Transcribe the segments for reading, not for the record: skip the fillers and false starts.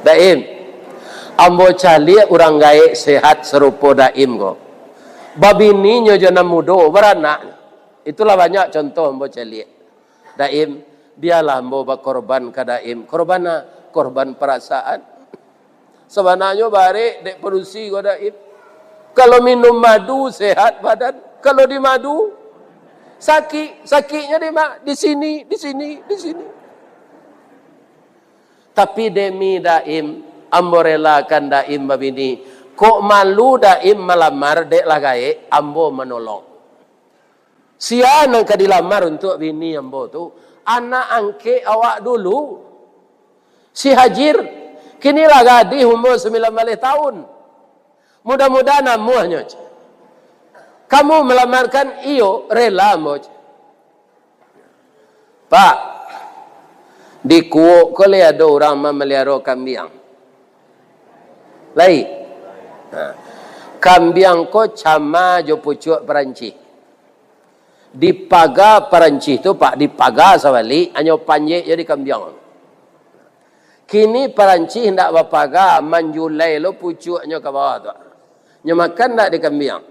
Daim. Ambo cali orang gaek sehat serupa daim ko. Babini nyo jana mudo beranak. Itulah banyak contoh ambo cali. Daim, biarlah ambo berkorban ke daim. Korban korban perasaan. Sebenarnya bare dek produksi ko daim. Kalau minum madu sehat badan. Kalau di madu sakitnya di sini. Tapi demi daim, ambo relakan daim babini. Kok malu daim melamar dek lagai, ambo menolong. Siapa yang dilamar untuk bini ambo tu? Anak angke awak dulu. Si Hajir, kini lah gadis umur 19 tahun. Mudah-mudahan amuhnya. Kamu melamarkan iyo rela ambo. Pak, di kuok kole ada orang memelihara kambing. Lai. Kambing ko cama jo pucuk Perancis. Di pagar Perancis tu pak di pagar sawali anyo panjek jadi kambing. Kini Perancis hendak berpagar manjulai lo pucuknya ke bawah tu. Nyo makan tak di kambing.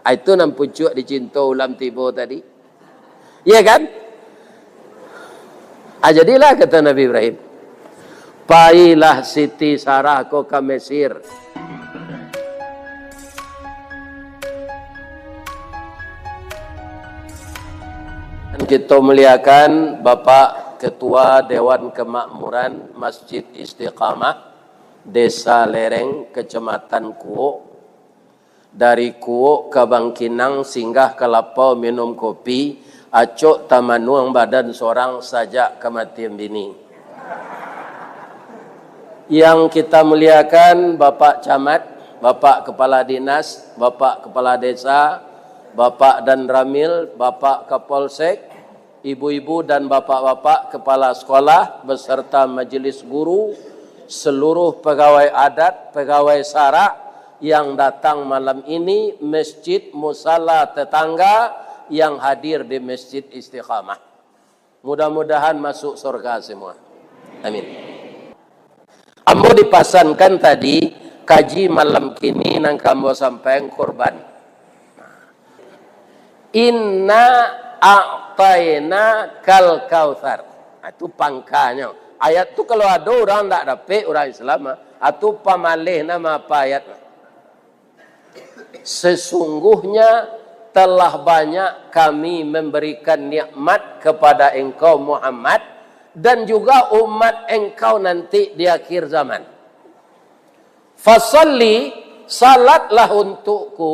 Itu nam pucuk dicinta ulam tiba tadi. Ya kan? Jadilah kata Nabi Ibrahim. Pailah Siti Sarah ko ke Mesir. Kita muliakan Bapak Ketua Dewan Kemakmuran Masjid Istiqamah Desa Lereng, Kecamatan Kuok. Dari Kuok ke Bangkinang singgah ke Lapau minum kopi, acok tamanuang badan seorang sajak kematian bini. Yang kita muliakan Bapak Camat, Bapak Kepala Dinas, Bapak Kepala Desa, Bapak dan Ramil, Bapak Kapolsek, Ibu-ibu dan bapak-bapak kepala sekolah beserta majelis guru, seluruh pegawai adat, pegawai sarak yang datang malam ini, masjid musala tetangga yang hadir di Masjid Istiqamah. Mudah-mudahan masuk surga semua. Amin. Ambo dipasankan tadi kaji malam kini nang kambo sampai korban. Inna a'tayna kal kautsar. Itu pangkanya. Ayat tu kalau ada orang tak dapat orang Islam, itu pamalih nama apa ayat? Sesungguhnya telah banyak kami memberikan nikmat kepada engkau Muhammad dan juga umat engkau nanti di akhir zaman. Fasalli, salatlah untukku,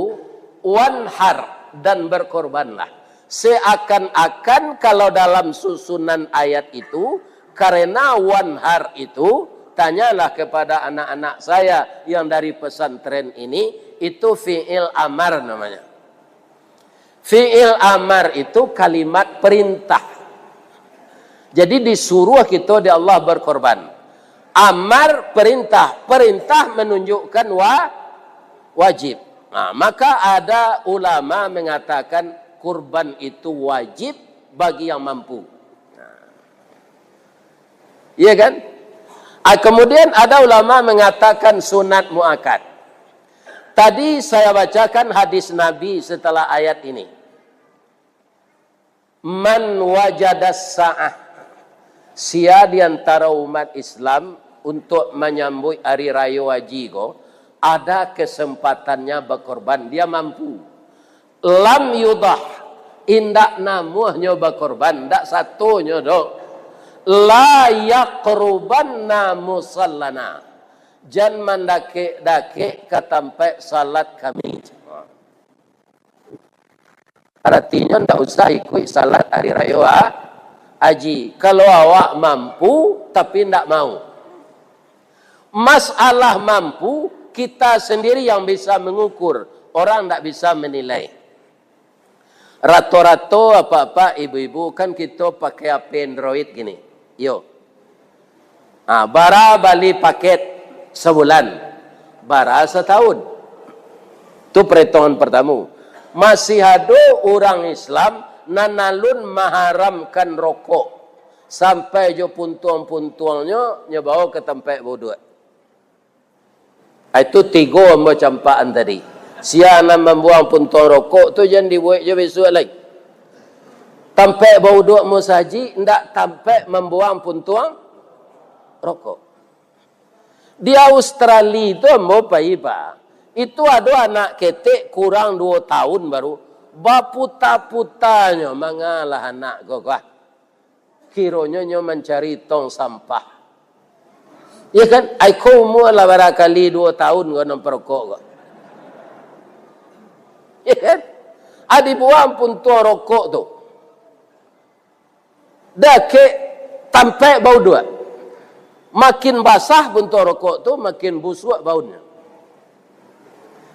wanhar, dan berkorbanlah. Seakan-akan kalau dalam susunan ayat itu, karena wanhar itu, tanyalah kepada anak-anak saya yang dari pesantren ini, itu fi'il amar namanya. Fi'il amar itu kalimat perintah. Jadi disuruh kita di Allah berkorban. Amar perintah. Perintah menunjukkan wajib. Nah, maka ada ulama mengatakan kurban itu wajib bagi yang mampu. Iya kan? Kemudian ada ulama mengatakan sunat muakkad. Tadi saya bacakan hadis Nabi setelah ayat ini. Man wajadas sa'ah. Sia di antara umat Islam untuk menyambut hari raya haji ada kesempatannya berkorban, dia mampu. Lam yudah, indak namuhnya berkorban, ndak satunya dok. La yaqrubanna musallana. Jan mendake-dake ke tempat salat kami. Artinya ndak usah ikut salat hari raya haji. Kalau awak mampu tapi ndak mau. Masalah mampu kita sendiri yang bisa mengukur, orang ndak bisa menilai. Rato-rato apa-apa ibu-ibu kan kita pakai HP Android gini. Yo. Bara bali paket sebulan. Bara setahun. Itu perhitungan pertama. Masih ada orang Islam nanalun mengharamkan rokok. Sampai jo puntuang-puntuangnya, nya bawa ke tempat bodoh. Itu 3 ambo campaan tadi. Siapa membuang puntuang rokok tu jangan dibuat je besok lagi. Tempat bodoh musaji, ndak tempat membuang puntuang rokok. Di Australia itu ambo paiba. Itu ada anak ketek kurang 2 tahun baru. Baputa-putanya mengalah anak gogah. Kironya mencari tong sampah. Ya kan? Aku mula barakali 2 tahun gua namperokok gua. Ya kan? Adi buang pun tuang rokok tu. Dah ke tampai bau 2. Makin basah pun tuang rokok tu makin busuk baunya.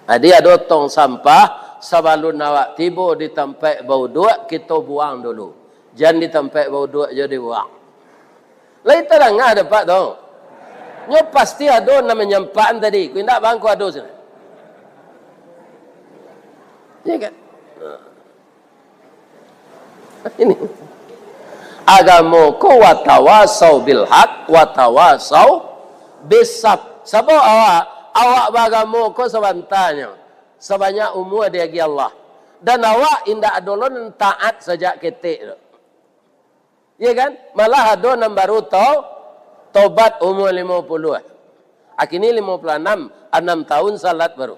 Adi ada tong sampah sebelum awak tiba di tempat bau 2 kita buang dulu. Jangan di tempat bau 2 jadi buang. Lain terang ada pak tu. Nyo pasti ada namanya nyampaan tadi. Ku indak bangku ada sini. Ya kan? Ini. Agama ko watawasau bil haq watawasau bisab. Sabo awak bagamo ko sebantanya. Sebanyak umur dia gi Allah. Dan awak indak adolon taat sejak ketik. Ya kan? Malah ada yang baru tahu tobat umur 50. Akini 56, 6 tahun salat baru.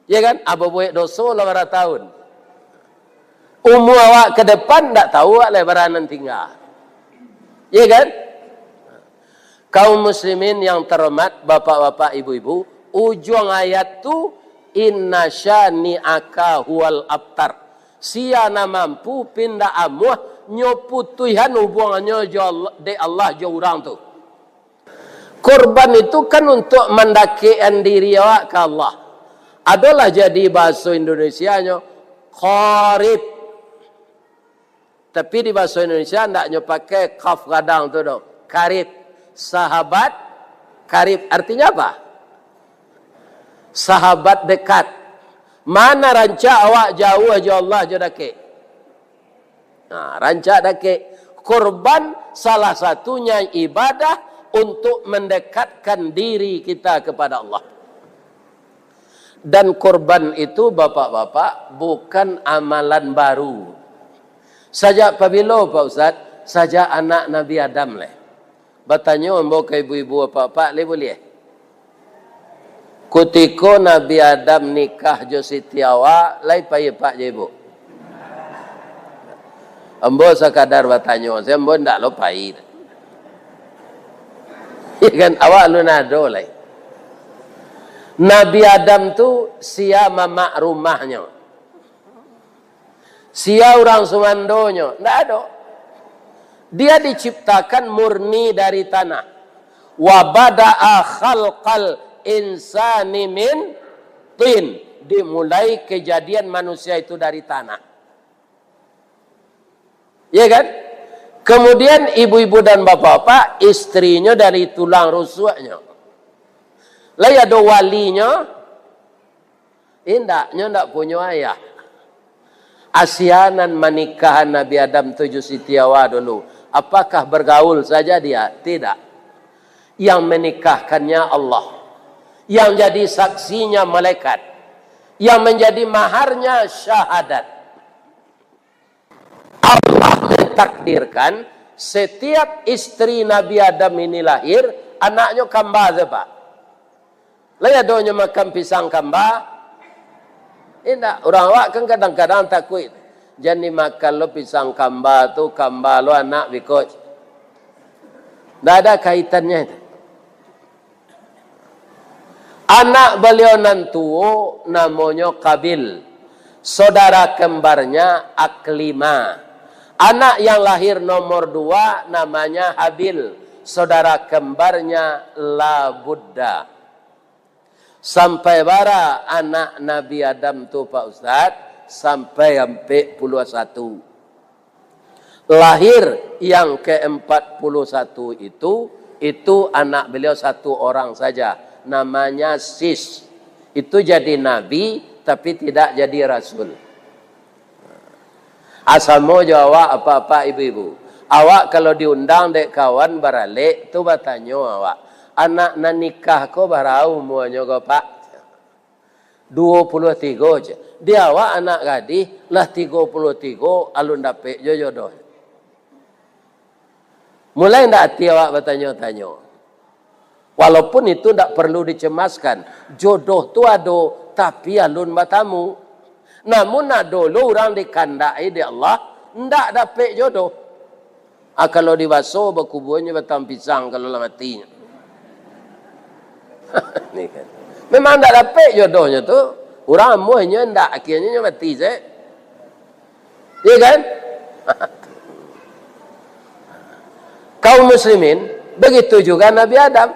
Ya kan? Apa buat dosa 8 tahun. Umur awak ke depan tak tahu awak lebaran tinggal. Ya kan? Kaum muslimin yang terhormat, bapak-bapak, ibu-ibu, ujung ayat tu inna syani'aka huwal abtar. Siana mampu pindah amuah nyoputuhan hubungannya de Allah jo orang tu. Korban itu kan untuk mendakikan diri awak ke Allah. Adalah jadi bahasa Indonesianya qarib. Tapi di bahasa Indonesia ndaknya pakai kaf kadang tu dong. Karib. Sahabat karib artinya apa? Sahabat dekat. Mana ranca awak jauh aja Allah je dake. Nah, ranca dake. Korban salah satunya ibadah untuk mendekatkan diri kita kepada Allah. Dan korban itu bapak-bapak bukan amalan baru. Sajak apabila Pak Ustaz, sajak anak Nabi Adam leh. Bertanya mbok ke ibu-ibu apa-apa leh boleh? Kutiko Nabi Adam nikah jo Siti Hawa, lai paye pak je ibu. Ambo sekadar bertanya, saya ambo ndak lo pai. Ya kan awak lu nado lai. Nabi Adam tu sia mama rumahnya. Sia orang sumandonyo, ndak ada. Dia diciptakan murni dari tanah. Wa bada'a khalqal insani min tin. Dimulai kejadian manusia itu dari tanah. Ya kan? Kemudian ibu-ibu dan bapak-bapak istrinya dari tulang rusuknya. Lah ada walinya. Indaknya ndak punya ayah. Asianan menikahan Nabi Adam 7 Siti Hawa dulu. Apakah bergaul saja dia? Tidak. Yang menikahkannya Allah. Yang jadi saksinya malaikat. Yang menjadi maharnya syahadat. Allah mentakdirkan setiap istri Nabi Adam ini lahir, anaknya kembar apa? Lain adanya makan pisang kembar. Tidak, orang awak kan kadang-kadang takut. Jangan makan lo pisang kembar tu, kembar lo anak bikot. Tidak ada kaitannya itu. Anak beliau nantuo namanya Kabil. Saudara kembarnya Aklima. Anak yang lahir nomor 2 namanya Habil. Saudara kembarnya Labudda. Sampai bara anak Nabi Adam tu Pak Ustaz. Sampai 41. Lahir yang ke-41 itu anak beliau 1 orang saja. Namanya Sis. Itu jadi nabi tapi tidak jadi rasul. Asal mau jawab apa-apa ibu-ibu. Awak kalau diundang dek kawan baralik, tu bertanya awak. Anak nak nikah ko barau muanya ko pak? 23 je. Dia awak anak gadis lah 33 alun dapet jodoh. Mulai ndak hati awak bertanya-tanya. Walaupun itu ndak perlu dicemaskan. Jodoh tu ada tapi alun bertamu. Namun nak dulu orang dikandai di Allah ndak dapet jodoh. Kalau dibasuh berkuburnya batang pisang kalau lah matinya. Ni kan. Memang tak dapat jodohnya tu. Orang amuhnya ndak akhirnya mati saya. Ya kan? Kaum muslimin begitu juga Nabi Adam.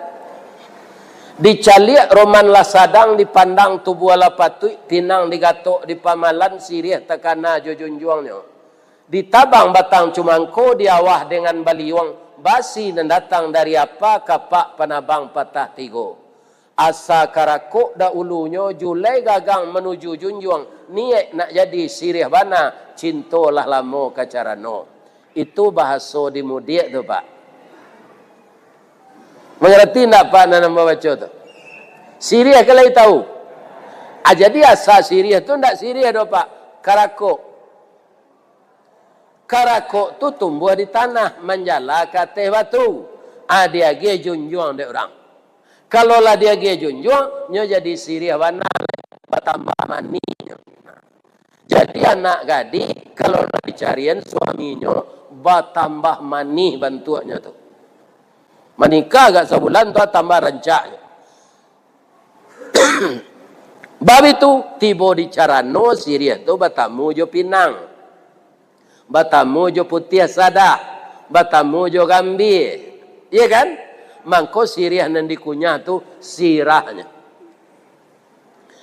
Dicaliak roman lah sadang dipandang tubuh ala patui tinang digatok di pamalan sirih tekana jojunjuangnya. Ditabang batang cumangko diawah dengan baliwang basi dan datang dari apa kapak panabang patah tigo. Asa karakuk da ulunya julai gagang menuju junjuang niat nak jadi sirih bana cintolah lamo kacarano. Itu bahasa di mudik tu pak. Mengerti tak pak nak baca tu? Sirih kalau tahu. Jadi asa sirih tu ndak sirih do pak. Karakuk. Karakuk tu tumbuh di tanah menjala ke atas batu. Dia ge junjuang de orang. Kalau lah dia ge junjuang, nyo jadi sirih warna bertambah maninya. Jadi anak gadis kalau nak dicarian suaminya bertambah mani bantuannya tu. Menikah agak sebulan tu tambah rancaknya. Bab itu tiba di carano sirih tu bertamu jo pinang. Bertamu jo putih sadah. Bertamu jo gambir. Iya kan? Mangko sirih yang dikunyah tu sirahnya.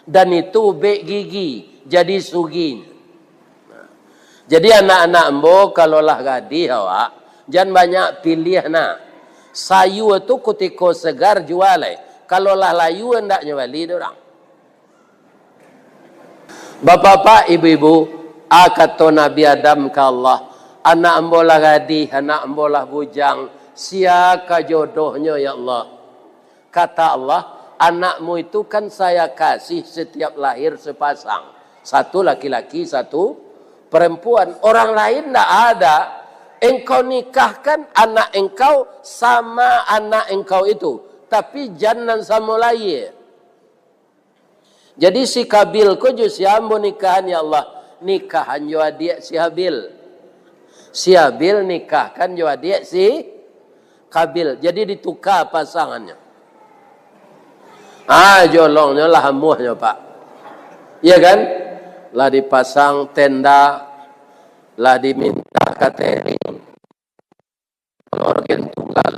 Dan itu bek gigi. Jadi suginya. Jadi anak-anak embo kalau lah gadis awak. Jangan banyak pilih nak. Sayu itu kutiko segar jual. Kalau lah layu hendaknya wali orang. Bapak-bapak, ibu-ibu. Kata Nabi Adam ke Allah. Anak embo lah gadis. Anak embo lah bujang. Siapa jodohnya ya Allah? Kata Allah, anakmu itu kan saya kasih setiap lahir sepasang. Satu laki-laki, satu perempuan. Orang lain tidak ada. Engkau nikahkan anak engkau sama anak engkau itu. Tapi jangan sama lain. Jadi si Kabil ko jo siambo nikahan ya Allah. Nikahan jo adik si Habil. Si Habil nikahkan jo adik si Kabil. Jadi ditukar pasangannya. Jolongnya lah hamuhnya pak. Iya kan? Lah dipasang tenda. Lah diminta catering. Organ tunggal.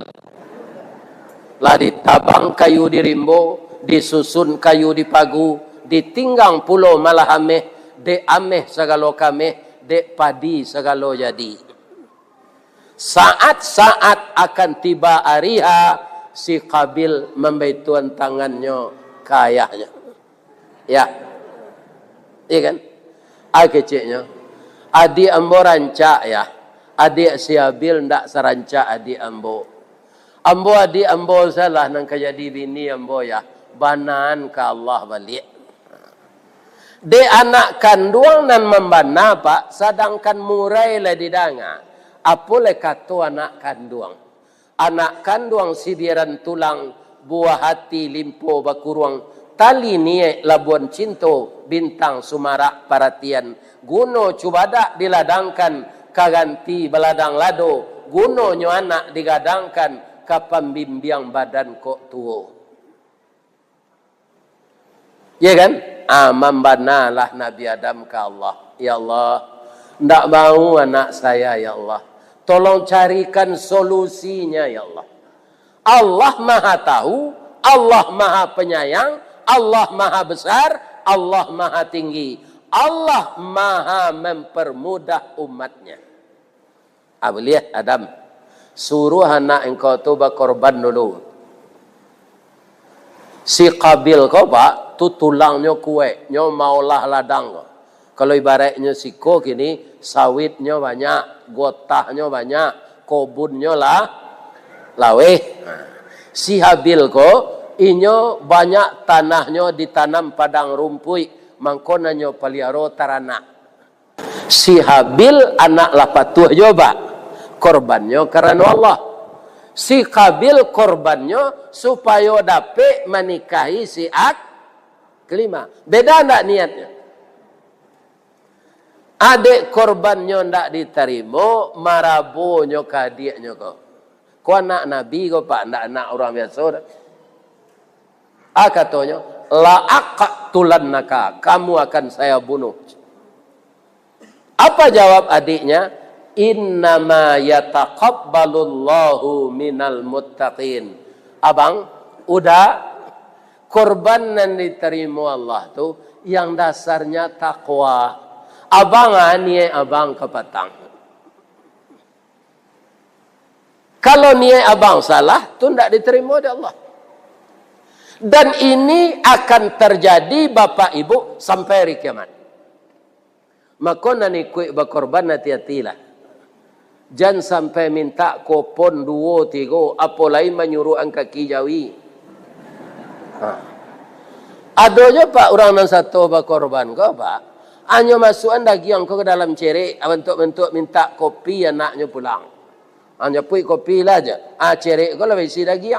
Lah ditabang kayu di rimbo. Disusun kayu di pagu. Ditinggang pulau malah ameh. Dek ameh segalo kameh. Dek padi segalo jadi. Saat-saat akan tiba hariha si Kabil membaituan tangannya ke ayahnya. Ya. Iya kan? Keciknya. Adik ambo rancak ya. Adik si Habil ndak serancak adik ambo. Adik ambo salah nang kejadi bini ambo ya. Banaan ke Allah balik. De anak kandung dan membana pak. Sedangkan murai lah didanga. Apole katu anak kandung. Anak kandung sibiran tulang, buah hati limpo bakuruang, tali nie labuan cinto, bintang sumarak paratian, guno cubadak diladangkan, kaganti beladang lado, guno nyo anak digadangkan, kapambimbiang badan kok tuo. Ya kan? Membanalah Nabi Adam ke Allah. Ya Allah, ndak mau anak saya ya Allah. Tolong carikan solusinya ya Allah. Allah maha tahu, Allah maha penyayang, Allah maha besar, Allah maha tinggi. Allah maha mempermudah umatnya. Lihat Adam, suruh anak engkau tu berkorban dulu. Si Kabil kau pak, tu tulangnya kue, nyo maulah ladang kau. Kalau ibaratnya siko kini, sawitnya banyak, gotahnya banyak, kobunnya lah laweh. Si Habil ko inyo banyak tanahnya ditanam padang rumpui, mangkonanyo paliaro taranak. Si Habil anak lapatuh joba, korbannya karena Allah. Si Kabil korbannya supaya dapat menikahi si Ak kelima. Beda enggak niatnya? Adik korbannya ndak diterima, marabonyo kadiknya kok. Kau anak Nabi kau pak, ndak anak orang biasa. Katanya, la aqtulannaka, kamu akan saya bunuh. Apa jawab adiknya? Innama yataqabbalullahu minal muttaqin. Abang, udah korban yang diterima Allah tuh yang dasarnya takwa. Abang niat abang kepatang. Kalau niat abang salah, tu tidak diterima oleh Allah. Dan ini akan terjadi Bapak Ibu sampai hari kiamat. Maka nani kuih berkorban hati-hatilah. Jangan sampai minta kopon 2, 3, apa lain menyuruh kaki jawi. Adanya pak orang yang satu berkorban kau pak. Hanya masukkan daging kau ke dalam cerek, bentuk-bentuk minta kopi anaknya pulang. Hanya pui kopi lah aja. Cerek kau lebih isi daging.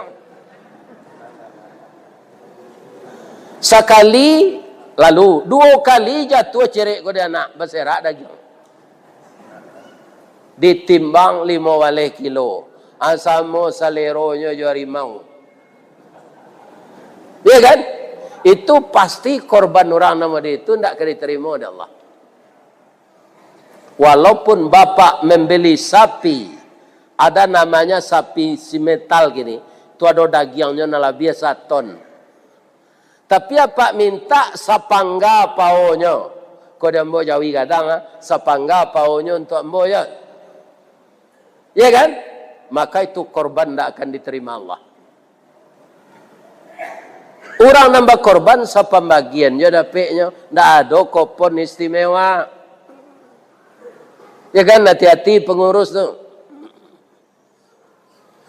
Sekali, lalu 2 kali jatuh cerek kau dia anak berserak daging. Ditimbang 5 kilo. Asamo saleronya jo harimau. Ya kan? Itu pasti korban orang nama dia itu tidak akan diterima oleh Allah. Walaupun bapak membeli sapi, ada namanya sapi simetal gini, itu ada dagingnya lebih 1 ton. Tapi apa minta sapangga paunya. Kau dia mau jawi kadang, sapangga paunya untuk ambo ya. Ya kan? Maka itu korban tidak akan diterima Allah. Orang nambah korban sepembagiannya dapetnya ndak ada kupon istimewa. Ya kan, hati-hati pengurus tuh.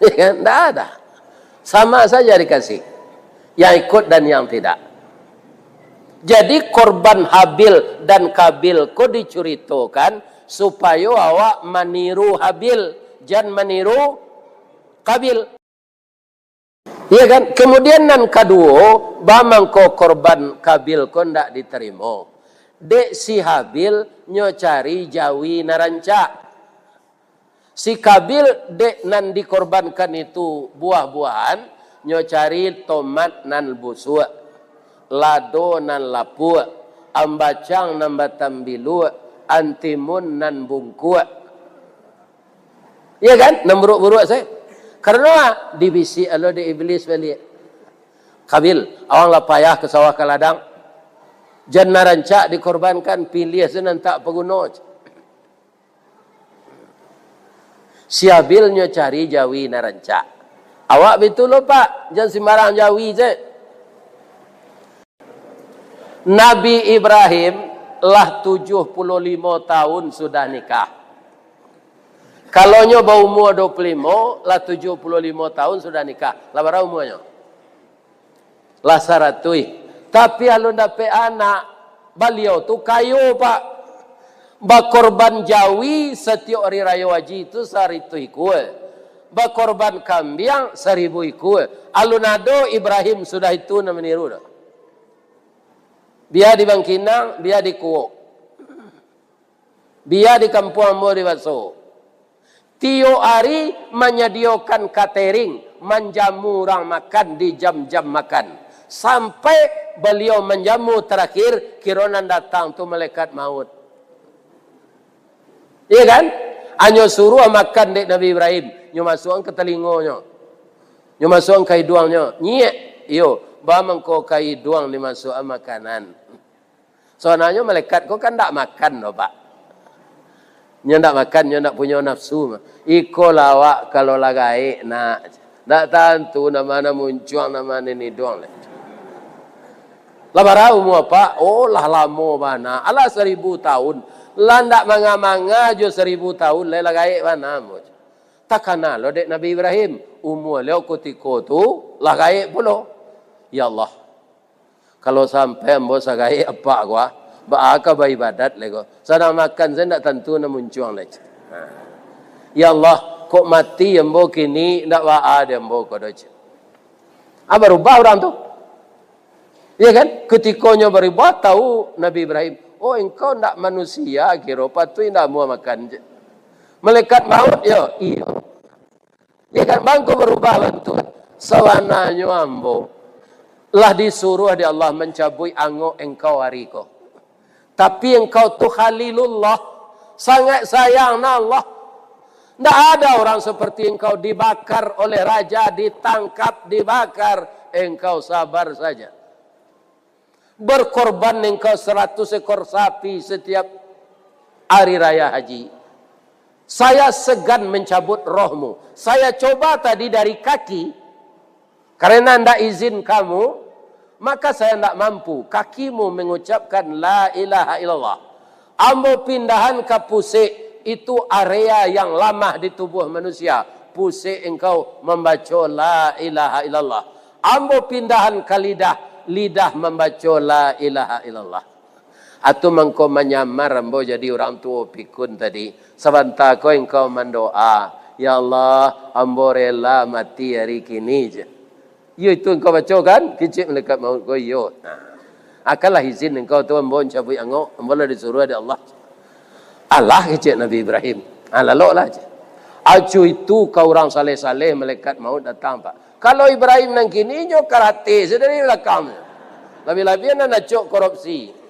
Ya kan, ndak ada. Sama saja dikasih. Yang ikut dan yang tidak. Jadi korban Habil dan Kabil kok diceritakan supaya awak meniru Habil, jangan meniru Kabil. Iya kan? Kemudian yang kedua, bamangko korban Kabil ko ndak diterima. Dek si Habil nyo cari jawi naranca. Si Kabil dek nan dikorbankan itu buah-buahan, nyo cari tomat nan busuk, lado nan lapuk, ambacang nan batambilu, antimun nan bungkuk. Iya kan? Nan buruk-buruk saya. Karena divisi Allah di iblis balik. Kabil, awang lah payah ke sawah ke ladang. Jangan rancak dikorbankan, pilih senang tak pengguna. Si Habilnya cari jawi narancak. Awak betul loh pak, jangan sembarang jawi je. Nabi Ibrahim lah 75 tahun sudah nikah. Kalau nyo bau umur 25, lah 75 tahun sudah nikah. Lah berapa umurnya? Lah 100. Tapi kalau dapat anak, beliau tu kayu pak. Bakorban jawi setiap hari raya haji itu 100 ikut. Bakorban kambing 1000 ikut. Alunado Ibrahim sudah itu nak meniru dah. Biar di Bangkinang, biar di Kuok. Biar di Kampung Ambo di Baso. Tiap hari menyediakan catering, menjamu orang makan di jam-jam makan. Sampai beliau menjamu terakhir, kironan datang tu malaikat maut. Iya kan? Hanya suruh makan dek Nabi Ibrahim. Nyo masuk ke telingonya. Nyo masuk ke hidungnya. Nyek. Yo, bamang ko ke hidung dimasuk makanan. Soalnya malaikat ko kan tak makan loh pak. Nyo tak makan, nyo tak punya nafsu. Iko lawak kalau lagai nak. Tak tentu nama muncul nama ini doang. Lah barau mu apa? Oh lah lamo mana? Alah 1000 tahun. Lah ndak manga-manga jo 1000 tahun le lagai mana mu. takana lo dek Nabi Ibrahim umur leo kutiko tu lah gaib pula. Ya Allah, kalau sampai ambo sagai apa gua baaka beribadat lego sadang makan saya nak tentu na muncuang lagi. Ya Allah, kok mati ambo kini ndak waa de ambo ko doce. Apa rubah orang tu? Ya kan? Ketikanya berubah tahu Nabi Ibrahim, oh engkau ndak manusia kira patut ndak mau makan je. Malaikat maut yo, iya. Ya kan bangko berubah bantu. Sawananya ambo lah disuruh di Allah mencabui angok engkau hariko. Tapi engkau tu Khalilullah, sangat sayang na Allah. Tidak ada orang seperti engkau dibakar oleh raja, ditangkap, dibakar. Engkau sabar saja. Berkorban engkau 100 ekor sapi setiap hari raya haji. Saya segan mencabut rohmu. Saya coba tadi dari kaki. Karena tidak izin kamu, maka saya tidak mampu. Kakimu mengucapkan la ilaha illallah. Ambo pindahan ke pusik, itu area yang lama di tubuh manusia. Pusik engkau membaca la ilaha illallah. Ambo pindahan ke lidah, lidah membaca la ilaha illallah. Atau mengkau menyamar ambo jadi orang tua pikun tadi. Sebentar kau engkau mendoa, ya Allah, ambo rela mati hari kini je. Yo itu engkau baca kan? Kecil melekat maut kau yo. Akalah izin engkau tu ambo cabut angok, ambo lah disuruh ada Allah. Allah kecil Nabi Ibrahim. Lalu lah je. Acu itu kau orang saleh-saleh melekat maut datang pak. Kalau Ibrahim nang kini nyo karate sedari belakang. Lebih-lebih nak cok korupsi.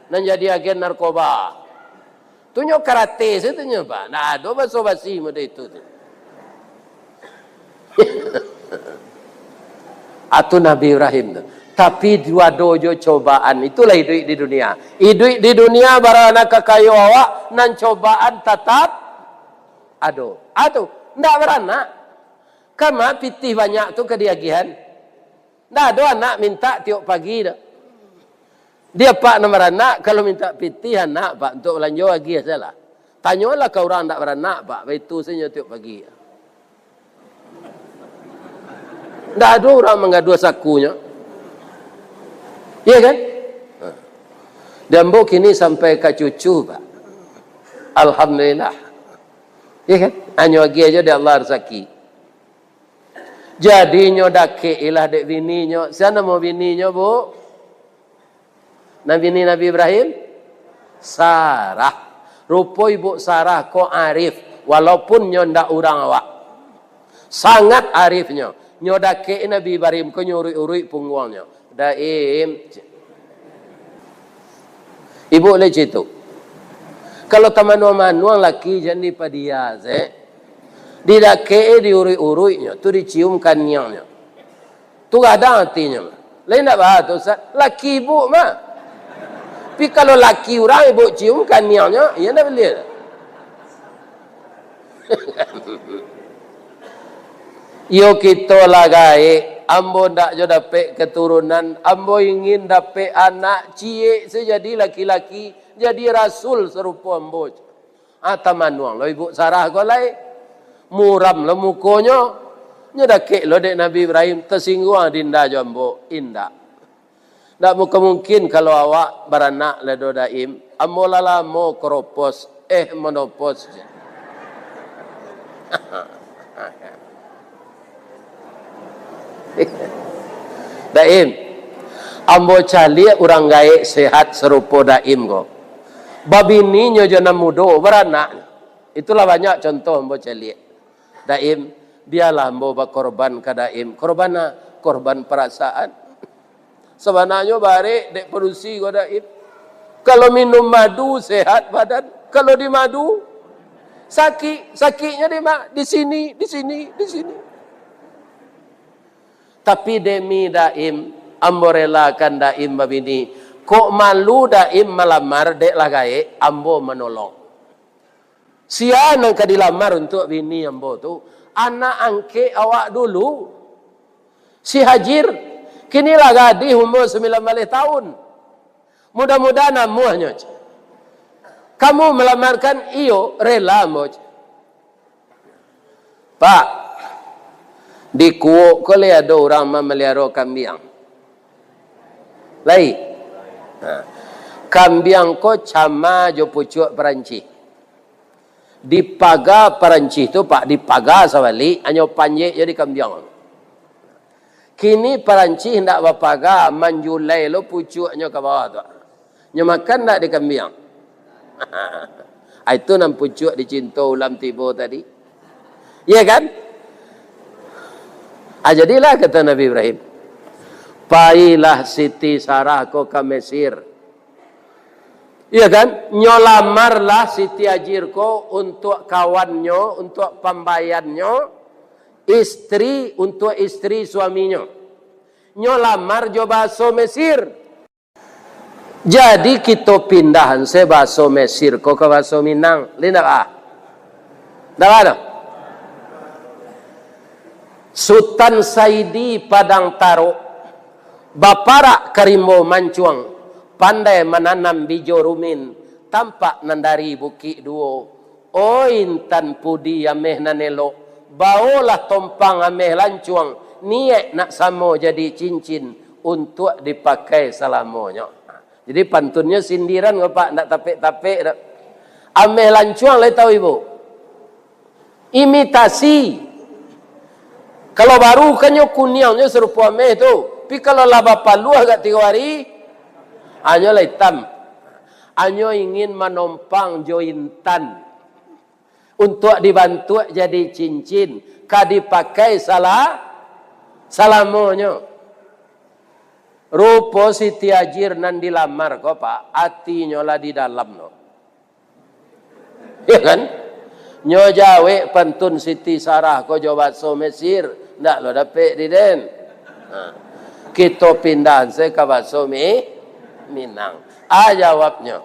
Nan jadi agen narkoba. Tunyo karate setunya pak. Nah, do basa-basi muda itu. Atau Nabi Ibrahim tu. Tapi dua dojo cobaan itulah hidup di dunia. Hidup di dunia barana kakayo awak nan cobaan tetap ado. Ndak beranak. Kama pitih banyak tu kediagihan. Ndak ada anak minta tiap pagi dah. Dia pak nomor anak kalau minta pitih anak pak untuk belanja lagi salah. Tanyalah ke orang ndak beranak pak, itu saja tiap pagi. Tidak ada orang mengadu sakunya. Iya kan? Dan bok ini sampai ke cucu, Pak. Alhamdulillah. Iya kan? Hanya lagi aja dia Allah rezeki. Jadi nyo dake ilah dek bini nyo. Siapa mau bini nyo, Bu? Nabi Ibrahim? Sarah. Rupa ibu Sarah ko arif. Walaupun nyo ndak orang awak. Sangat arifnya. Nyodake Nabi Ibrahim ko nyuri-uri pungguangnya. Daim. Ibu leci itu. Kalau taman-manuang laki jadi padia didake diuri-urinya, tu diciumkan nyangnya. Tu ada artinya. Lain tak bahas tu Ustaz. Laki ibu mah. Tapi kalau laki orang ibu ciumkan nyangnya, ia nak beli. Yo kita lagai, ambo ndak jo dapat keturunan, ambo ingin dapat anak cie sejadi laki-laki, jadi rasul serupa ambo. Manuang lo ibu Sarah ko lai, muram lo mukonya, nyedake lo dek Nabi Ibrahim tersinggung dinda jo ambo indah. Ndak mungkin kalau awak beranak ledo daim, ambo lala mo keropos, monopos. Daim ambo cali orang gaek sehat serupa daim ko. Babini nyo jana mudo beranak. Itulah banyak contoh ambo cali. Daim biarlah ambo berkorban ke daim. Korban perasaan. Sebenarnya bare dek produksi ko daim. Kalau minum madu sehat badan. Kalau di madu sakitnya di sini. Tapi demi daim ambo relakan daim babini. Kok malu daim melamar dek lagai ambo menolong. Siapa yang dilamar untuk bini ambo tu? Anak angke awak dulu. Si Hajir kini lagadi umur 19 tahun. Mudah-mudahan amuhnya. Kamu melamarkan iyo rela ambo. Pak, di Kuok ko le ada orang memelihara kambing. Lai. Kambing ko cama jo pucuk Perancis. Di pagar Perancis tu Pak, di pagar sawali hanya panjek jadi kambing. Kini Perancis hendak berpagar manjulai lo pucuknya ke bawah tu. Nya makan tak di kambing. Itu nam pucuk dicinta ulam tiba tadi. Ya kan? Jadilah kata Nabi Ibrahim. Pailah Siti Sarah ko ke Mesir. Iya kan? Nyolamarlah Siti Hajar ko untuk kawannya, untuk pembayannya, istri untuk istri suaminya. Nyolamar jo bahasa Mesir. Jadi kita pindahan se bahasa Mesir ko ke bahasa Minang. Linda ah. Dah ada. Sultan Saidi Padang Taro, Baparak Karimbo Mancuang, pandai menanam bijo rumin, tampak nandari bukit duo. O intan pudi ameh nanelo, baolah tompang ameh lancuang, niat nak samo jadi cincin untuk dipakai selamanya. Jadi pantunnya sindiran Pak, nak tapik-tapik dak. Ameh lancuang le tahu ibu. Imitasi. Kalau baru kanyo kuniangnya serupa ameh tu. Tapi kalau laba palu agak 3 hari, hanya hitam. Hanya ingin menompang jointan untuk dibantu jadi cincin, ka dipakai salamonya. Rupa Siti Hajar nan dilamar ko Pak, hatinya lah di dalam no. Ya kan? Nyo jawe pantun Siti Sarah ko jawab so Mesir, ndak lo dapet di den. Kita pindah se ke bahasa Minang. Jawabnya.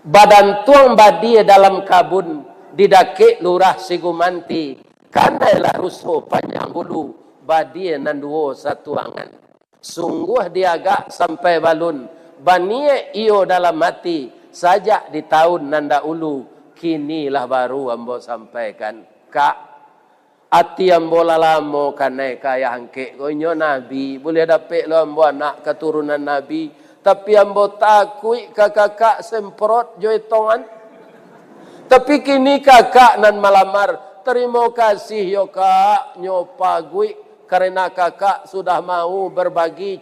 Badan tuang badi dalam kabun didake lurah Sigumanti. Kandailah rusuh panjang bulu badi nan duo satu angan. Sungguh diagak sampai balun. Banie iyo dalam hati sajak di tahun nanda ulu. Kinilah baru ambo sampaikan. Kak, ati ambo lalamo kanai kaya hangke. Konyo Nabi, boleh dapat lo ambo anak keturunan Nabi. Tapi ambo takui kakak semprot joitongan. Tapi kini kakak nan malamar. Terima kasih yo kak, nyopa gui. Karena kakak sudah mau berbagi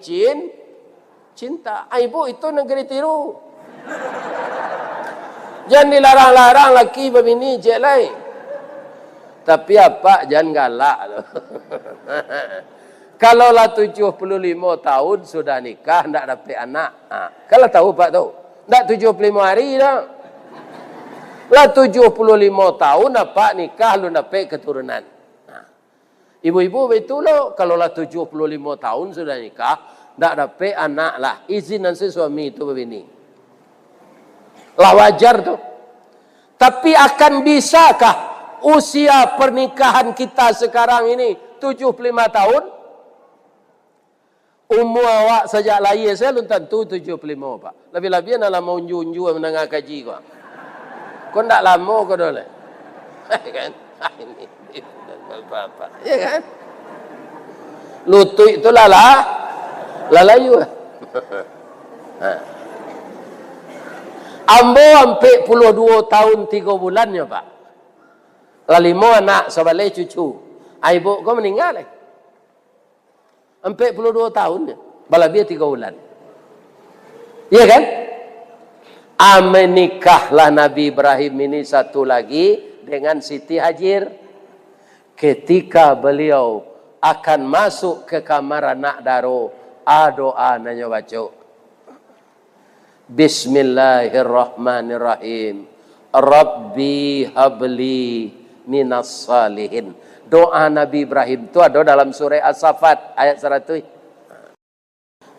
cinta. Ibu itu negeri tiru. Jangan dilarang-larang laki begini je lain. Tapi apa jangan galak. Kalau lah 75 tahun sudah nikah, tak dapat anak. Kalau tahu Pak tahu. Tak 75 hari dah. Lah 75 tahun apa nikah lu dapat keturunan. Ibu-ibu betul loh. Kalau lah 75 tahun sudah nikah, tak dapat anak lah. Izin nanti suami itu begini. Lah wajar tuh. Tapi akan bisakah usia pernikahan kita sekarang ini 75 tahun? Umur awak sejak lahir saya belum tentu 75 Pak. Lebih-lebih nak lama unju-unju menengah kaji kau. Kau tak lama kau boleh. Kan? Ini apa-apa. Ya kan? Lutut itu lalayu. Ambo sampai 22 tahun 3 bulannya Pak. Lalimo anak sebalai cucu. Ibu kau meninggal. Sampai 22 tahun. Balabia 3 bulan. Iya kan? Menikahlah Nabi Ibrahim ini satu lagi dengan Siti Hajar. Ketika beliau akan masuk ke kamar anak daro, doa nanya baca. Bismillahirrahmanirrahim. Rabbi habli minas salihin. Doa Nabi Ibrahim itu ada dalam surah As-Saffat ayat 100.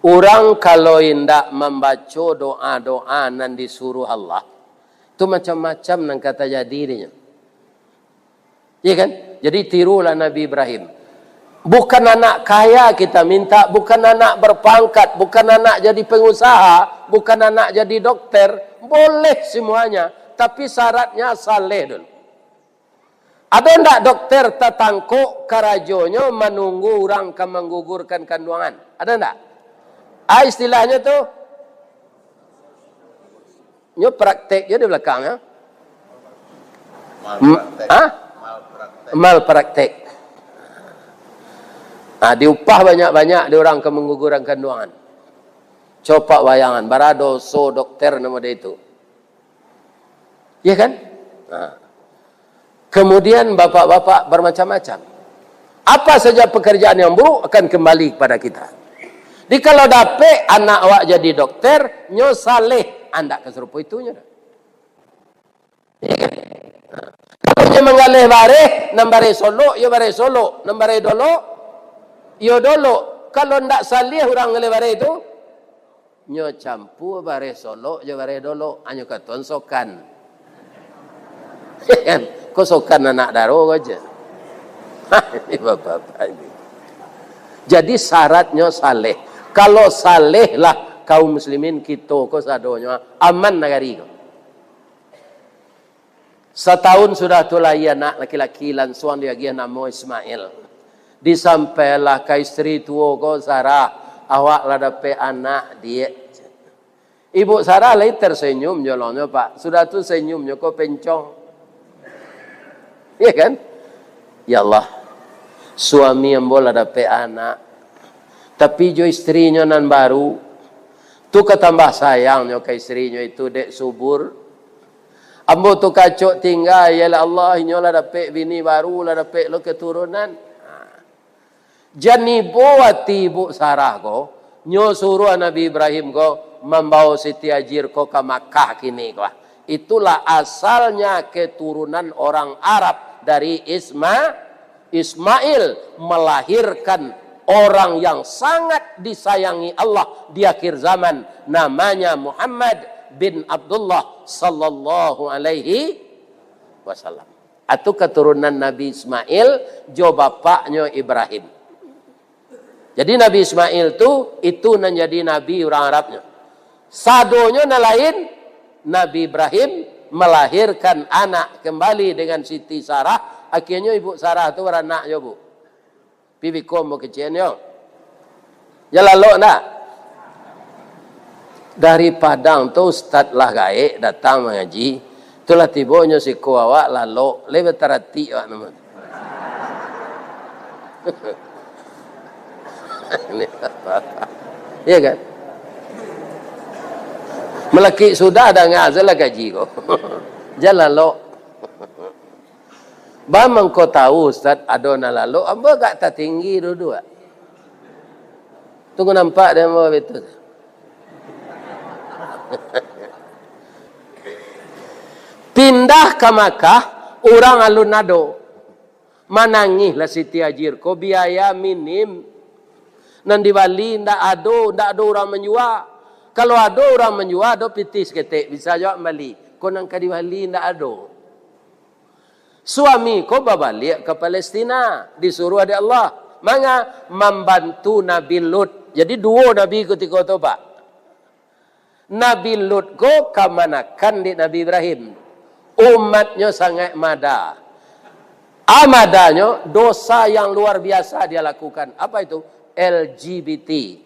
Orang kalau hendak membaca doa-doa nan disuruh Allah, itu macam-macam nan kata jadinya. Iya kan? Jadi tirulah Nabi Ibrahim. Bukan anak kaya kita minta, bukan anak berpangkat, bukan anak jadi pengusaha, bukan anak jadi dokter, boleh semuanya, tapi syaratnya saleh dulu. Ada ndak dokter tatangko karajonyo menunggu orang ke menggugurkan kandungan? Ada ndak? Istilahnya tuh nyo praktek ya di belakangnya. Malpraktek. Nah, diupah banyak-banyak di orang ke menggugurkan kandungan. Coba bayangan, barado so dokter nama dia itu. Ya kan? Nah. Kemudian bapak-bapak bermacam-macam. Apa saja pekerjaan yang buruk akan kembali kepada kita. Di kalau dapet anak awak jadi dokter, nyo saleh, anda keserupa itunya. Ya kan? Kalau nyo mengalih bareh, nambare solo, yo bareh solo, nambare dolo, yo dolo. Kalau ndak salih orang ngalih bareh itu, nyo campur bareh solo, yo bareh dolo, anyo katon sokan. Ya kan? Kau sokan anak daro aja. Ini bapak-bapak ini. Jadi syaratnya saleh. Kalau saleh lah kaum muslimin kita ko sadonya aman negari ko. Setahun sudah tulai anak laki-laki lansuan dia gia namo Ismail. Disampailah ke istri tua ko Sarah, awak lah dapat anak dia. Ibu Sarah lagi tersenyum jolongnya Pak. Sudah tu senyumnya ko pencong. Ya kan? Ya Allah, suami yang boleh dapat anak, tapi jo istrinya nan baru, tu ketambah sayangnya ke istrinya itu dek subur. Ambo tu kacok tinggal, ya Allah, nyola dapat bini baru, lah dapat lo keturunan. Jani buati ibu Sarah ko, nyo suruh Nabi Ibrahim ko membawa Siti Hajar ko ke Makkah kini ko. Itulah asalnya keturunan orang Arab. Dari Ismail melahirkan orang yang sangat disayangi Allah di akhir zaman, namanya Muhammad bin Abdullah sallallahu alaihi wasallam. Atau keturunan Nabi Ismail jo bapaknya Ibrahim. Jadi Nabi Ismail itu menjadi nabi orang Arabnya. Sadonya lain, Nabi Ibrahim melahirkan anak kembali dengan Siti Sarah. Akhirnya ibu Sarah itu beranaknya bu. Pipi kom mau kecilnya. Ya lalu nak. Dari Padang tu Ustaz lah gaek datang mengaji. Itulah tibonya si kuawak lalu. Lebih terhati awak nama. Ini apa-apa. Iya kan? Melaki sudah ada ngazalah gaji ko. Jalan lo. Bamang kau tahu Ustaz adona lalu, amba gak tak tinggi dua-dua. Tunggu nampak dia mau betul. Pindah ke Makkah, orang alun nado. Manangih lah Siti Hajar ko biaya minim. Nan di Bali ndak ada orang menjual. Kalau ada orang menjual, ada pitis ketik. Bisa jawab balik. Kau nang di Bali tidak ada. Suami kau balik ke Palestina. Disuruh oleh Allah. Manga membantu Nabi Lut. Jadi dua Nabi ketika itu Pak. Nabi Lut kau kemanakan di Nabi Ibrahim. Umatnya sangat mada. Amadanya dosa yang luar biasa dia lakukan. Apa itu? LGBT.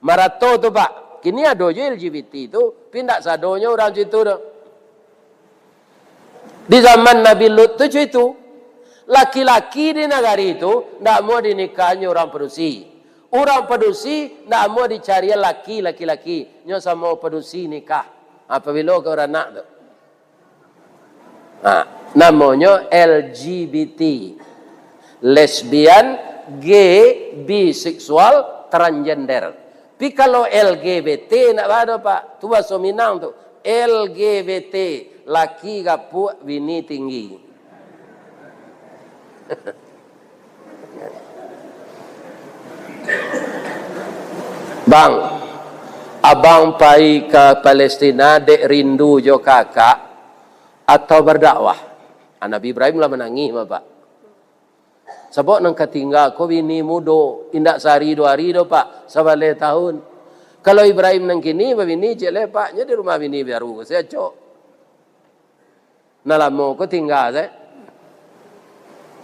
Marato tu Pak. Kini ada je LGBT itu pindah sadonya orang situ dah. Di zaman Nabi Lut itu laki-laki di negara itu tidak mau dinikahi orang pedusi. Orang pedusi tidak mau dicari laki-laki. Nyo sama pedusi nikah. Apabila ke orang nak tu. Nah, namanya LGBT. Lesbian, gay, biseksual, transgender. Tapi kalau LGBT nak ada Pak, tu bahasa Minang tu. LGBT, laki gapuk, bini tinggi. Bang, abang pai ke Palestina dek rindu jo kakak atau berdakwah. Nabi Ibrahim lah menangis Bapak. Sebab nang ketinggal ko bini mudo indak sehari 2 hari do Pak, sebale tahun. Kalau Ibrahim nang kini bini cek lepaknya di rumah bini baru saya cok. Nalamo ko tinggal saya.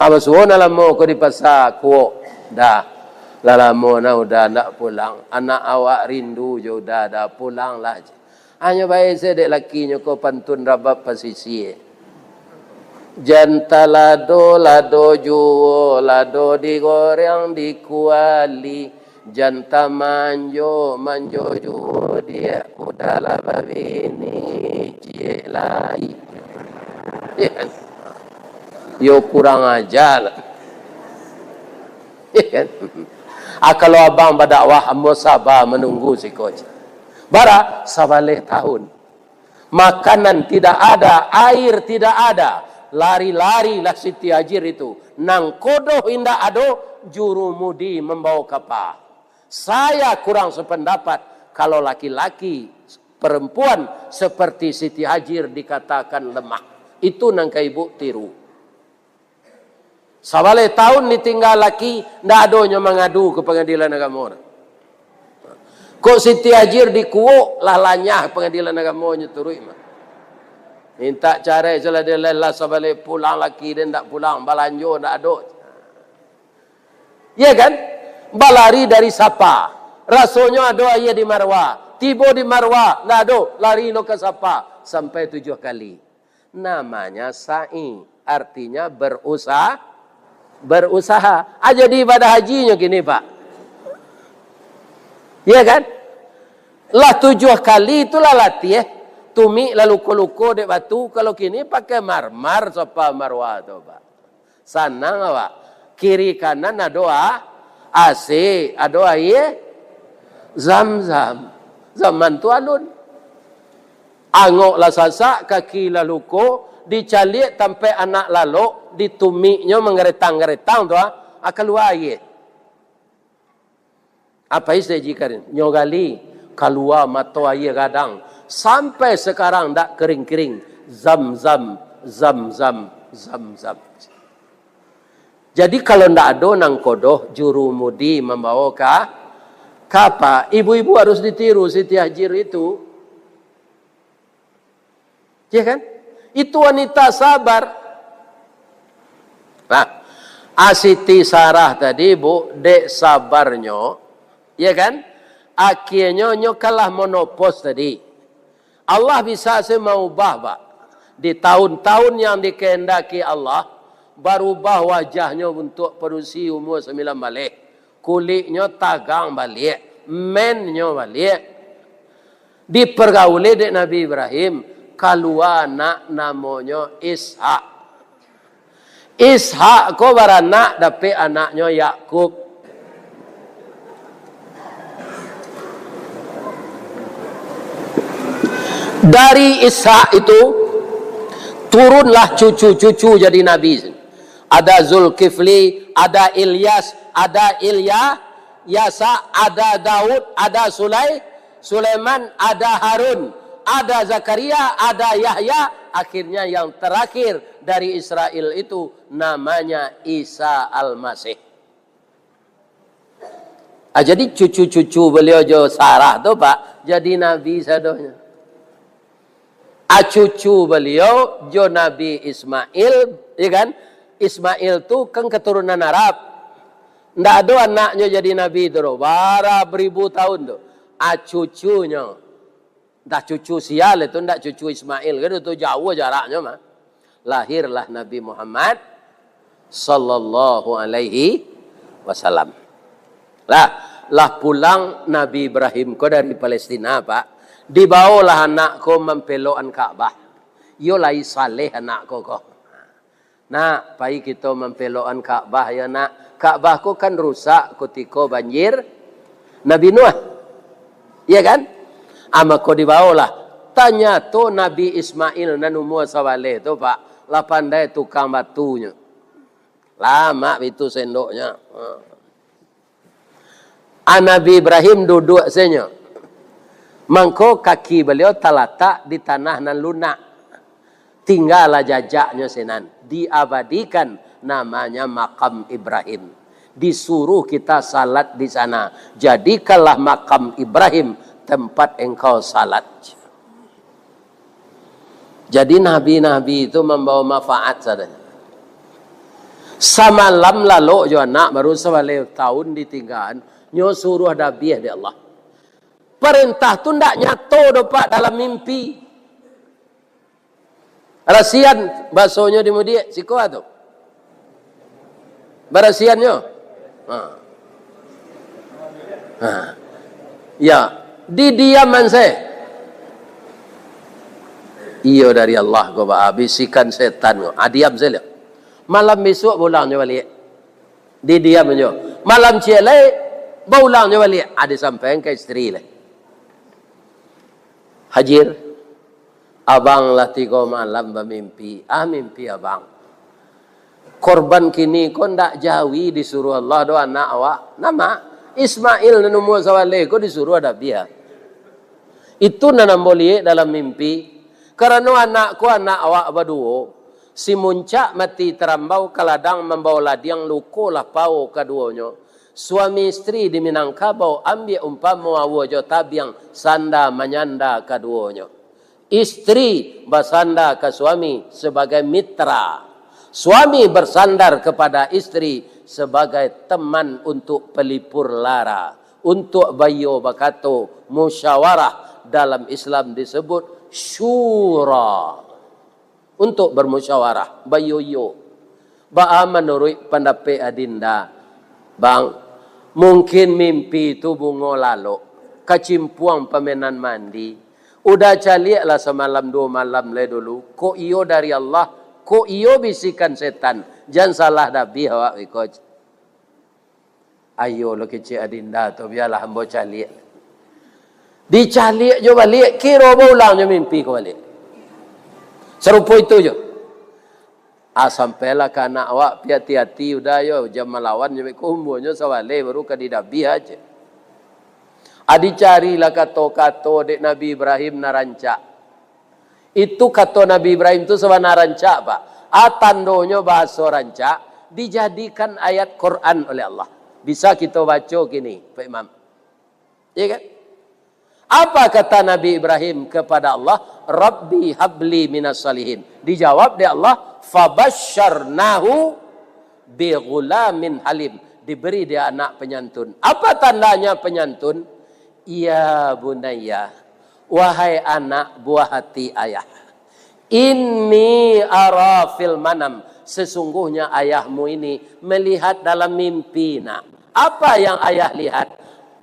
Apa suona lamo ko di pasar kuo. Dah. Lama na udah nak pulang. Anak awak rindu je udah dah pulang lah. Hanya baik saya dek lakinya ko pantun rabab pasisi. Janta lado juo, lado digoreng dikuali. Janta manjo juo dia udahlah babini cie lai. Yo kurang ajar. Kalau abang berdakwah amo sabar menunggu si coach. Bara sabaleh tahun. Makanan tidak ada, air tidak ada. Lari-lari lah Siti Hajir itu. Nang kodoh indah ado, jurumudi membawa kapal. Saya kurang sependapat kalau laki-laki perempuan seperti Siti Hajir dikatakan lemah. Itu nang ibu tiru. Sabaleh tahun ditinggal laki, ndak adonya mengadu ke pengadilan agama. Kok Siti Hajir dikuuk lah lanyah pengadilan agamanya turui mah. Minta cara salah dia lelah sabaleh pulang laki dia ndak pulang, balanjo ndak ado. Ya kan? Balari dari Sapa. Rasanya ado ayah di Marwah. Tiba di Marwah, ndak ado, lari lo ke Sapa sampai 7 kali. Namanya sa'i, artinya berusaha. Aja di ibadah hajinya gini, Pak. Ya kan? Lah 7 kali itulah latih. Tumi lalu luko dek batu. Kalau kini pakai marmar sopa marwah tu, Pak. Sanang awak. Kiri kanan ada AC, ada air Zam-zam. Zaman tu alun. Angok lah sasak, kaki lalu luko, dicalik sampai anak lalu, ditumiknya mengeretang-geretang tu, keluar air. Apa istilah jikarin? Nyogali, keluar mata air gadang. Sampai sekarang tak kering-kering. Zam-zam, zam-zam, zam-zam. Jadi kalau tak ada nang kodoh, jurumudi membawa kapa. Ibu-ibu harus ditiru Siti Hajir itu. Ya kan? Itu wanita sabar. Nah, Siti Sarah tadi, Bu, dek sabarnya. Ya kan? Akhirnya kalah monopos tadi. Allah bisa mengubah, Pak. Di tahun-tahun yang dikehendaki Allah, berubah wajahnya untuk perusi umur 9 balik. Kulitnya tagang balik. Mennya balik. Dipergauli di Nabi Ibrahim. Keluar anak namanya Ishak. Ishak ko beranak, tapi anaknya Yakub. Dari Ishak itu turunlah cucu-cucu jadi nabi. Ada Zulkifli, ada Ilyas, ada Yasa, ada Daud, ada Sulaiman, ada Harun, ada Zakaria, ada Yahya. Akhirnya yang terakhir dari Israel itu namanya Isa Al-Masih. Jadi cucu-cucu beliau jo Sarah tu, Pak, jadi nabi sadonya. Cucu beliau jo Nabi Ismail, ya kan? Ismail tu kan keturunan Arab. Ndak ada anaknya jadi nabi tu. Beribu tahun tu. Cucunya. Dah cucu sial itu, ndak cucu Ismail. Kan itu jauh jaraknya mah. Lahirlah Nabi Muhammad sallallahu alaihi wasallam. Lah pulang Nabi Ibrahim ko dari Palestina, Pak. Dibawalah anakku mempelokan Ka'bah. Yo lai saleh anakku kok. Nak, pai kita mempelokan Ka'bah ya nak. Ka'bah ku kan rusak ketika banjir Nabi Nuh. Iya kan? Maka dibawalah. Tanya tu Nabi Ismail dan umur sawale tu, Pak. Lah pandai tukang batunya. Lama itu sendoknya. Nabi Ibrahim duduk senyum. Mangko kaki beliau terletak di tanah nan lunak. Tinggallah jejaknya senan. Diabadikan namanya makam Ibrahim. Disuruh kita salat di sana. Jadikanlah makam Ibrahim tempat engkau salat. Jadi nabi-nabi itu membawa manfaat saja. Samalam lalu jo anak baru sewale tahun ditinggalkan. Nyo suruh dabiah di Allah. Perintah tu ndak nyato dopak dalam mimpi. Rasian basonya di mudi siko tu. Barasiannya. Ya, di diaman saya. Iyo dari Allah ko ba bisikan setan ko. Diam saya. Malam besok bulangnya balik. Di diam je. Malam cielai bulangnya balik. Ada sampai ke istri lah. Hajir, abang lah 3 malam bermimpi. Mimpi abang. Korban kini kau ndak jawi disuruh Allah do anak awak. Nama Ismail nemu sawale kau disuruh ada dia. Itu nanam boleh dalam mimpi. Karena anakku anak awak berdua. Si muncak mati terambau kaladang membawa ladiang luko lah pau keduanya. Suami istri di Minangkabau ambil umpama awajo tabiang sanda menyanda keduanya. Istri bersandar ke suami sebagai mitra. Suami bersandar kepada istri sebagai teman untuk pelipur lara. Untuk bayo bakato musyawarah dalam Islam disebut syura. Untuk bermusyawarah bayo-yo. Ba'a menurut pendapat adinda. Bang, mungkin mimpi itu bungo lalu. Kacimpuang pemenan mandi. Udah caliak lah semalam 2 malam le dulu. Ko iyo dari Allah. Ko iyo bisikan setan. Jangan salah dabi awak ikut. Ayo lo kecil adinda tu biarlah hambo caliak. Dicaliak je balik. Kira ulangnya mimpi ko balik. Serupa itu je. Sampailah ke anak awak hati-hati udah yo jam melawan je kumbunya sawale baru ke didabi aja. Dicarilah kato-kato dek Nabi Ibrahim narancak. Itu kato Nabi Ibrahim itu sebenarnya narancak, Pak. Tandonya bahasa rancak dijadikan ayat Quran oleh Allah. Bisa kita baca gini, Pak Imam. Iya kan? Apa kata Nabi Ibrahim kepada Allah? Rabbi habli minas salihin. Dijawab dia Allah, fabasyarnahu bi ghulamin halim. Diberi dia anak penyantun. Apa tandanya penyantun? Ya bunayya, wahai anak buah hati ayah. Inni ara fil manam. Sesungguhnya ayahmu ini melihat dalam mimpi. Nak. Apa yang ayah lihat?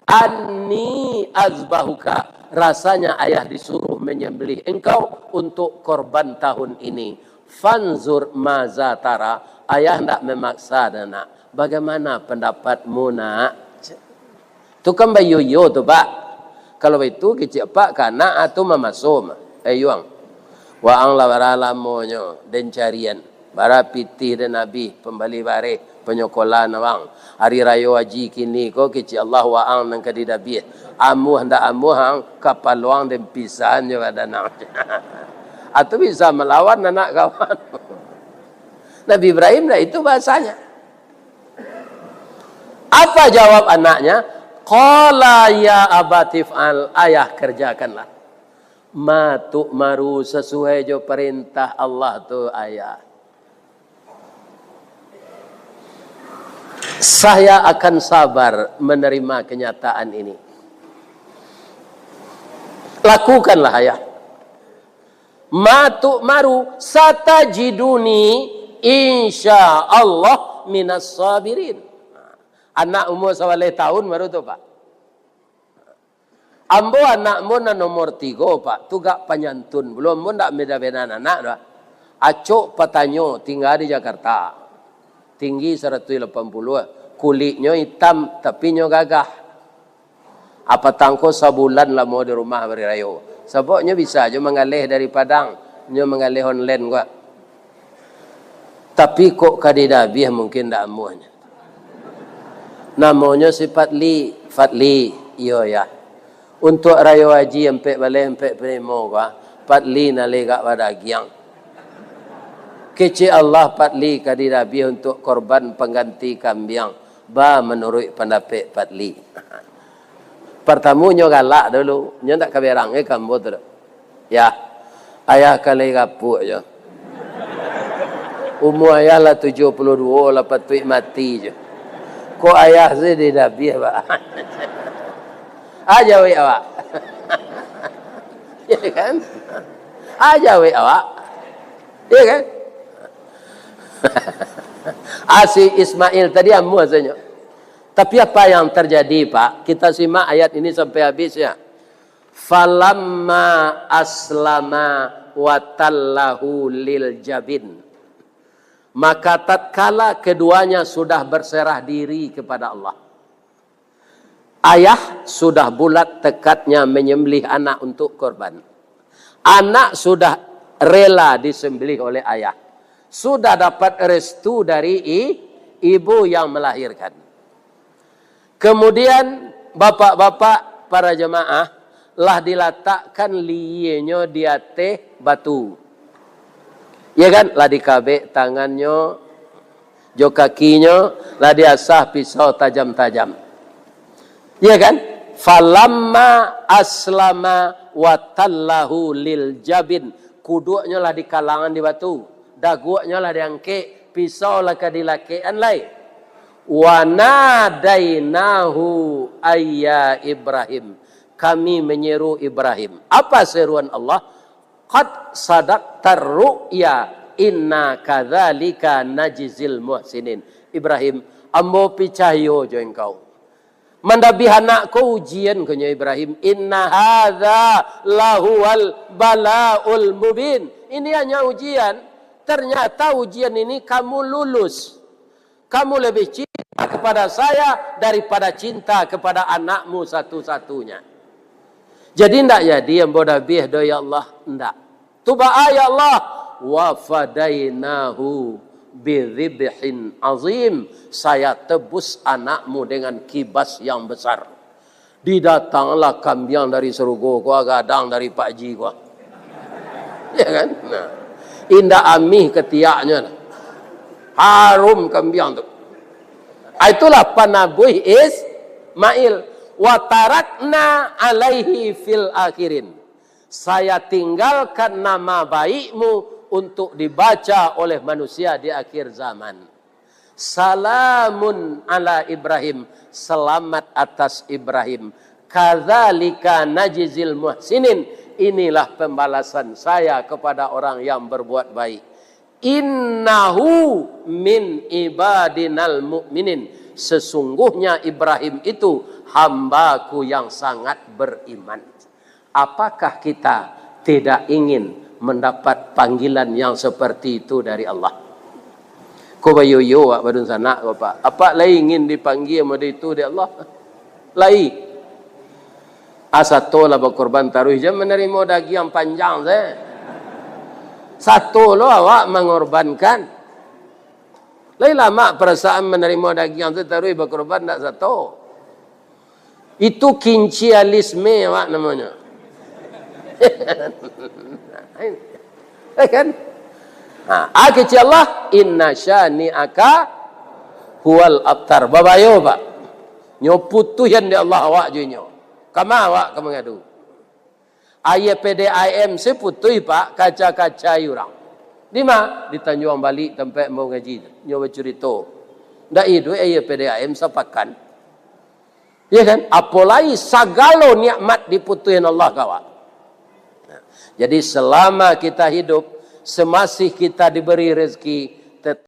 Anni azbahuka. Rasanya ayah disuruh menyembelih engkau untuk korban tahun ini. Fanzur maza tara. Ayah tidak memaksa nak. Bagaimana pendapatmu nak? Itu kan bayu-yu tu Pak. Kalau itu kecil Pak kana atau mamasum. Ayuang. Waang lawaralamonyo dan carian. Bara pitih dan Nabi pembali bare penyokolan awang. Hari raya haji kini ko kecil Allah waang nang kadidabi. Amu hendak amu hang kapaluang dan pisahan je pada nak. Atau bisa melawan anak kawan. Nabi Ibrahim dah itu bahasanya. Apa jawab anaknya? Qala ya abatif al ayah kerjakanlah. Ma tu'maru sesuai jo perintah Allah tu ayah. Saya akan sabar menerima kenyataan ini. Lakukanlah ayah. Ma tu'maru satajiduni insya Allah minas sabirin. Anak umur 9 tahun baru tu Pak. Ambo anakmu na nomor 3 Pak. Tu gak penyantun. Belum pun tak beda-beda anak dah. Acok patanyo tinggal di Jakarta. Tinggi 180. Kulitnya hitam tapi nyo gagah. Apa tangko sebulan lah mau di rumah berirayo. Sebabnya bisa je mengalih dari Padang. Nyo mengalih online gua. Tapi kok kadidabi mungkin tak amuhnya. Namanya si Fatli, iyo ya. Untuk raya haji empek balik empek primo gua, Fatli nalega pada giang. Kecil Allah Fatli kadidabi untuk korban pengganti kambing. Ba menurut pendapat Fatli. Pertamunya galak dulu, nyo tak kaberangnya kambo tu. Ya, ayah kali kapuk je. Umur ayah lah 72, lepas tu mati je. Kok ayah saya di Nabi pak? Aja weh awak. Ya kan? Aja weh awak. Ya kan? Asi Ismail tadi amu asalnya. Tapi apa yang terjadi Pak? Kita simak ayat ini sampai habis ya. Falamma aslama wa tallahu lil jabin. Maka tatkala keduanya sudah berserah diri kepada Allah. Ayah sudah bulat tekadnya menyembelih anak untuk korban. Anak sudah rela disembelih oleh ayah. Sudah dapat restu dari ibu yang melahirkan. Kemudian bapak-bapak para jemaah lah diletakkan liyenya di atas batu. Ya kan? Lah dikabek tangannya, jo kakinya, lah diasah pisau tajam-tajam. Ya kan? Falamma aslama wa tallahu lil jabin. Kuduknya lah di kalangan di batu. Daguaknya lah diangkek. Pisau lah kadilakean lain. Wa nadainahu ayya Ibrahim. Kami menyeru Ibrahim. Apa seruan Allah? Qad sadaqtar ru'ya inna kadzalika najzil muhsinin. Ibrahim, ambo picayo jo engkau. Mandabi anakku ujian kenya Ibrahim. Inna hadza lahuwal balaul mubin. Ini hanya ujian. Ternyata ujian ini kamu lulus. Kamu lebih cinta kepada saya daripada cinta kepada anakmu satu-satunya. Jadi ndak jadi yang bodabih do ya Allah, ndak. Tuba ya Allah wa fadainahu bidzibhin azim. Saya tebus anakmu dengan kibas yang besar. Didatanglah kambing dari Serugo, gua gadang dari Pak Ji gua. Ya kan? Nah, indah amih ketiaknya. Harum kambing tu. Itulah panabuh Ismail. Wa tarakna alaihi fil akhirin. Saya tinggalkan nama baikmu untuk dibaca oleh manusia di akhir zaman. Salamun ala Ibrahim. Selamat atas Ibrahim. Kadzalika najzil muhsinin. Inilah pembalasan saya kepada orang yang berbuat baik. Innahu min ibadinal mu'minin. Sesungguhnya Ibrahim itu hambaku yang sangat beriman. Apakah kita tidak ingin mendapat panggilan yang seperti itu dari Allah? Ko bayoyo wak badun sana Bapak. Apa lai ingin dipanggil sama itu dari Allah? Lai. Satu lah berkorban taruh jam menerima daging yang panjang saya. Satu lo awak mengorbankan. Lai lama perasaan menerima daging yang taruh berkorban tak satu. Itu kincialisme awak namanya. Kan? Kecil Allah inna syani'aka huwal abtar. Babayo Pak. Nyo putu yang di Allah awak je nyo. Kama awak kamu ngadu. Ayah PDIM seputui Pak kaca-kaca orang. Di mana? Di Tanjung Balik tempat mau ngaji. Nyo bercerita. Ndak itu ayah PDIM sepakan. Ya kan? Apalagi sagalo nikmat diputuin Allah kawan. Jadi selama kita hidup, semasih kita diberi rezeki,